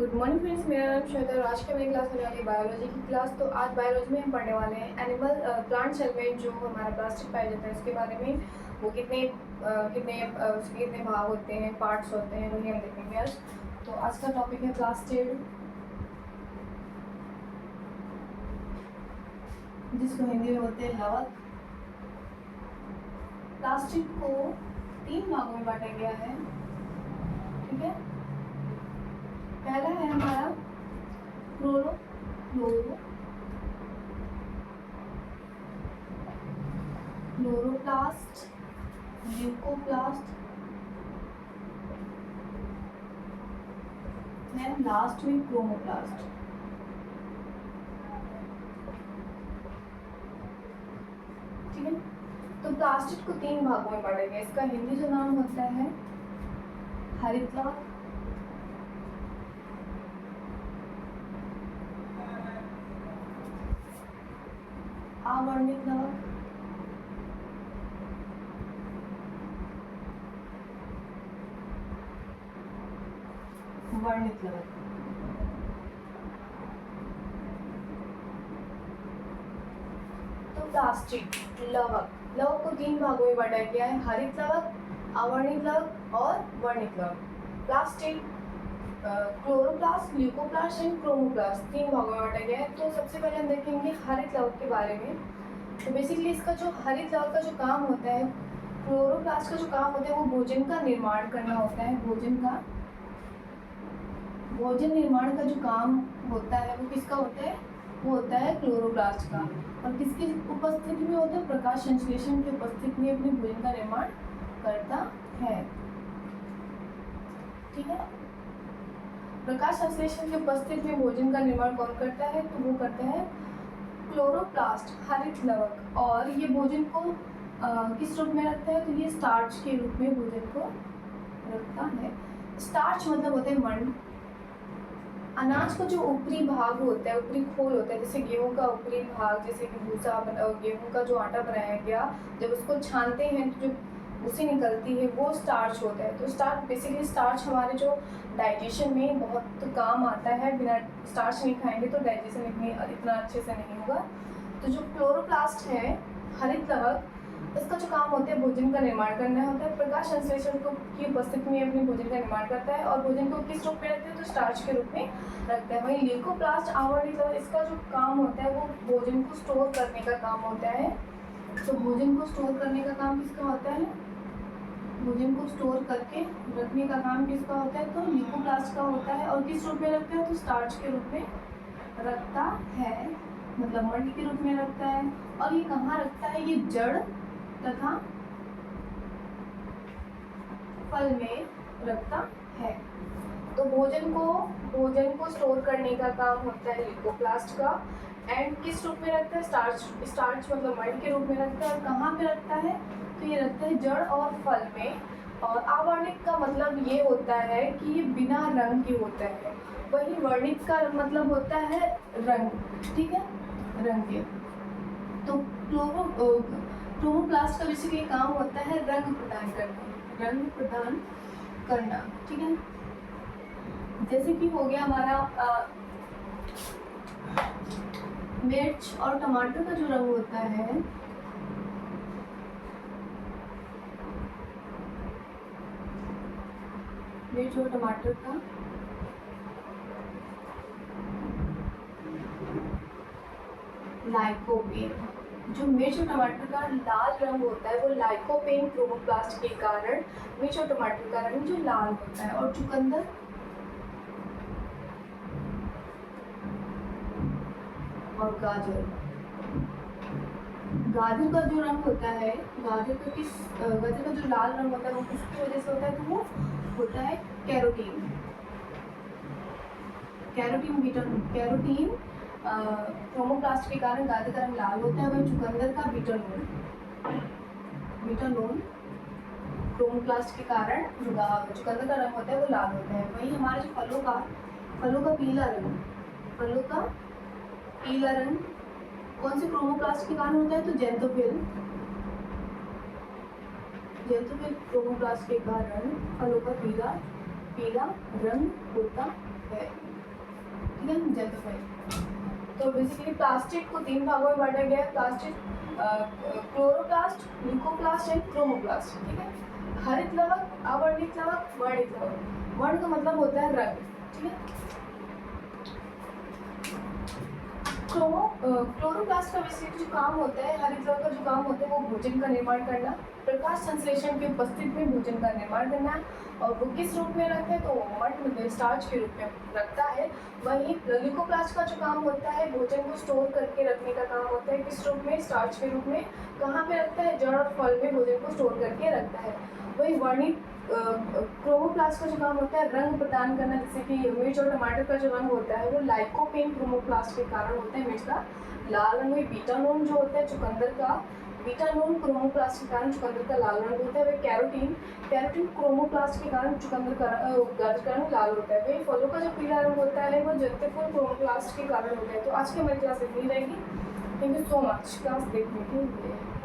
Good morning friends, मेरा नाम श्वेता और आज का मेरी क्लास होने वाली है बायोलॉजी की क्लास। तो आज बायोलॉजी में हम पढ़ने वाले हैं एनिमल प्लांट सेल में जो हमारा प्लास्टिक पाया जाता है उसके बारे में। वो उसके कितने भाग होते हैं, पार्ट्स होते हैं, वही हम देखेंगे आज। तो आज का टॉपिक है प्लास्टिड, जिसको हिंदी में बोलते हैं लवक। प्लास्टिक को 3 भागों में बांटा गया है, ठीक है। पहला है हमारा क्लोरोप्लास्ट, ल्यूकोप्लास्ट, देन लास्ट में क्रोमोप्लास्ट। ठीक है, तो प्लास्टिक को 3 भागों में बांटा गया। इसका हिंदी जो नाम होता है हरित लवक, अवर्णित लवक, वर्णित लवक। तो प्लास्टिक लवक को 3 भागों में बांटा गया है, हरित लवक, अवर्णित लवक और वर्णित लवक। Plastic chloroplast, leucoplast and chromoplast 3 भागों में बांटा गया है। तो सबसे पहले हम देखेंगे हरित लवक के बारे में। तो बेसिकली इसका जो हरित लवक का जो काम होता है, क्लोरोप्लास्ट का जो काम होता है वो भोजन का निर्माण करना होता है। भोजन निर्माण का जो काम होता है वो किसका होता है? वो होता है क्लोरोप्लास्ट का। और किसकी उपस्थिति में होता है? प्रकाश संश्लेषण की उपस्थिति में अपने भोजन का निर्माण करता है, ठीक है। प्रकाश संश्लेषण की उपस्थिति में भोजन का निर्माण कौन करता है? तो वो करता है क्लोरोप्लास्ट, हरित लवक। और ये भोजन को किस रूप में रखता है? तो ये स्टार्च के रूप में भोजन को रखता है। स्टार्च मतलब होते हैं मंड। अनाज का जो ऊपरी भाग होता है, ऊपरी खोल होता है, जैसे गेहूं का ऊपरी भाग, जैसे कि भूसा, गेहूं का जो आटा बनाया गया, जब उसको छानते हैं तो जो उसे निकलती है वो स्टार्च होता है। तो स्टार्च हमारे जो डाइजेशन में बहुत काम आता है। बिना स्टार्च नहीं खाएंगे तो डाइजेशन इतना अच्छे से नहीं होगा। तो जो क्लोरोप्लास्ट है, हरित लवक, इसका जो काम होता है भोजन का निर्माण करना होता है। प्रकाश संश्लेषण की उपस्थिति में अपने भोजन का निर्माण करता है और भोजन को किस रूप में रखते हैं? तो स्टार्च के रूप में रखता है। वहीं ल्यूकोप्लास्ट, अवर्णित लवक, इसका जो काम होता है वो भोजन को स्टोर करने का काम होता है। तो भोजन को स्टोर करने का काम किसका होता है? भोजन को स्टोर करके रखने का काम किसका होता है? तो ल्यूकोप्लास्ट का होता है। और किस रूप में रखता है? तो स्टार्च के रूप में रखता है, मतलब मंड के रूप में रखता है। और ये कहाँ रखता है? ये जड़ तथा फल में रखता है। तो भोजन को स्टोर करने का काम होता है ल्यूकोप्लास्ट का। एंड किस रूप में रखता है? स्टार्च मतलब मंड के रूप में रखता है। और कहाँ पे रखता है? तो ये रखता है जड़ और फल में। और अवर्णित का मतलब ये होता है कि ये बिना रंग के होता है। वही वर्णित का मतलब होता है रंग, ठीक है, रंग के। तो क्लोरोप्लास्ट का बेसिकली काम होता है रंग प्रदान करना, ठीक है। जैसे कि हो गया हमारा मिर्च और टमाटर का जो रंग होता है, मिर्च और टमाटर का लाइकोपेन, जो मिर्च और टमाटर का लाल रंग होता है वो लाइकोपेन क्रोमोप्लास्ट के कारण मिर्च और टमाटर का रंग जो लाल होता है। और चुकंदर और गाजर का जो रंग होता है, गाजर का जो लाल रंग होता है वो किसकी वजह से होता है? तो वो होता है कैरोटीन क्रोमोप्लास्ट के कारण गाजर का रंग लाल होता है। वही चुकंदर का बीटानोन क्रोमोप्लास्ट के कारण चुकंदर का रंग होता है वो लाल होता है। वही हमारे जो फलों का पीला रंग कौन से क्रोमोप्लास्ट के कारण होता है? तो जेंथोफिल क्रोमोप्लास्ट के कारण फलों का पीला रंग होता है। ठीक है, जैंथोफाइट। तो बेसिकली प्लास्टिड को 3 भागों में बांटा गया है, plastid, chloroplast, leucoplast and chromoplast. ठीक है, हरित लवक, अवर्णित लवक, वर्णित लवक। वर्ण का मतलब होता है रंग। ठीक है, क्लोरोप्लास्ट का बेसिक जो काम होता है, हरित लवक का जो काम होता है वो भोजन का निर्माण करना, प्रकाश संश्लेषण की उपस्थिति में भोजन का निर्माण करना। और वो किस रूप में रखता है, तो मट मतलब स्टार्च के रूप में रखता है। वहीं ल्यूकोप्लास्ट का जो काम होता है, भोजन को स्टोर करके रखने का काम होता है। किस रूप में, स्टार्च के रूप में। कहाँ पे रखता है, जड़ और फल में भोजन को स्टोर करके रखता है। वही वर्णित क्रोमोप्लास्ट का जो काम होता है, रंग प्रदान करना। जैसे कि मिर्च और टमाटर का जो रंग होता है वो लाइकोपेन क्रोमोप्लास्ट के कारण होता है, मिर्च का लाल रंग। वही बीटानोन जो होता है चुकंदर का, बीटानोन क्रोमोप्लास्ट के कारण चुकंदर का लाल रंग होता है। वही कैरोटीन, कैरोटीन क्रोमोप्लास्ट के कारण चुकंदर का गाजर का रंग लाल होता है। वही फलों का जो पीला रंग होता है वो जंतुफल क्रोमोप्लास्ट के कारण होता है। तो आज की हमारी क्लास इतनी रहेगी। Thank you so much class देखने के लिए।